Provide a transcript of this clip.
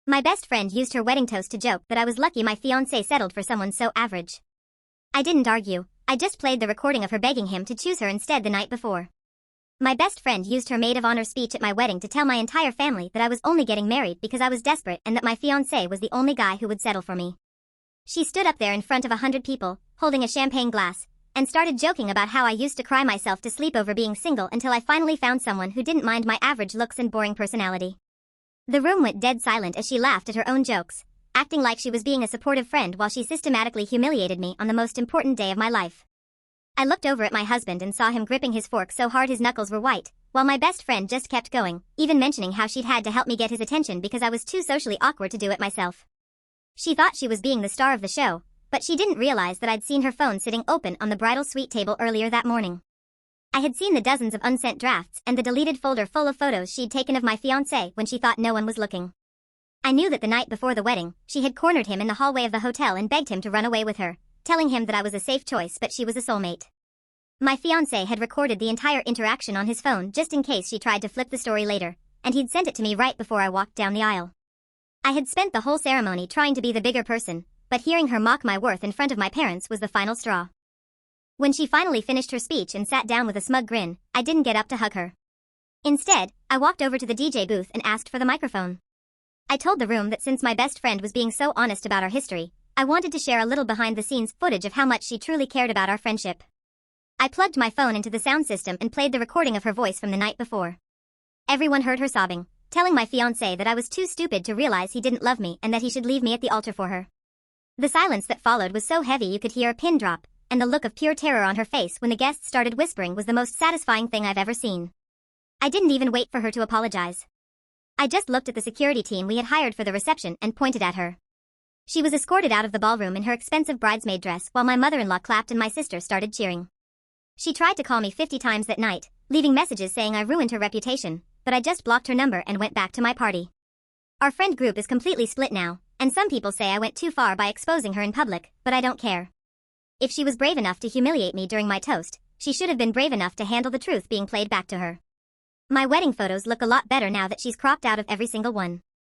My best friend used her wedding toast to joke that I was lucky my fiancé settled for someone so average. I didn't argue, I just played the recording of her begging him to choose her instead the night before. My best friend used her maid of honor speech at my wedding to tell my entire family that I was only getting married because I was desperate and that my fiancé was the only guy who would settle for me. She stood up there in front of 100 people, holding a champagne glass, and started joking about how I used to cry myself to sleep over being single until I finally found someone who didn't mind my average looks and boring personality. The room went dead silent as she laughed at her own jokes, acting like she was being a supportive friend while she systematically humiliated me on the most important day of my life. I looked over at my husband and saw him gripping his fork so hard his knuckles were white, while my best friend just kept going, even mentioning how she'd had to help me get his attention because I was too socially awkward to do it myself. She thought she was being the star of the show, but she didn't realize that I'd seen her phone sitting open on the bridal suite table earlier that morning. I had seen the dozens of unsent drafts and the deleted folder full of photos she'd taken of my fiancé when she thought no one was looking. I knew that the night before the wedding, she had cornered him in the hallway of the hotel and begged him to run away with her, telling him that I was a safe choice but she was a soulmate. My fiancé had recorded the entire interaction on his phone just in case she tried to flip the story later, and he'd sent it to me right before I walked down the aisle. I had spent the whole ceremony trying to be the bigger person, but hearing her mock my worth in front of my parents was the final straw. When she finally finished her speech and sat down with a smug grin, I didn't get up to hug her. Instead, I walked over to the DJ booth and asked for the microphone. I told the room that since my best friend was being so honest about our history, I wanted to share a little behind-the-scenes footage of how much she truly cared about our friendship. I plugged my phone into the sound system and played the recording of her voice from the night before. Everyone heard her sobbing, telling my fiancé that I was too stupid to realize he didn't love me and that he should leave me at the altar for her. The silence that followed was so heavy you could hear a pin drop, and the look of pure terror on her face when the guests started whispering was the most satisfying thing I've ever seen. I didn't even wait for her to apologize. I just looked at the security team we had hired for the reception and pointed at her. She was escorted out of the ballroom in her expensive bridesmaid dress while my mother-in-law clapped and my sister started cheering. She tried to call me 50 times that night, leaving messages saying I ruined her reputation, but I just blocked her number and went back to my party. Our friend group is completely split now, and some people say I went too far by exposing her in public, but I don't care. If she was brave enough to humiliate me during my toast, she should have been brave enough to handle the truth being played back to her. My wedding photos look a lot better now that she's cropped out of every single one.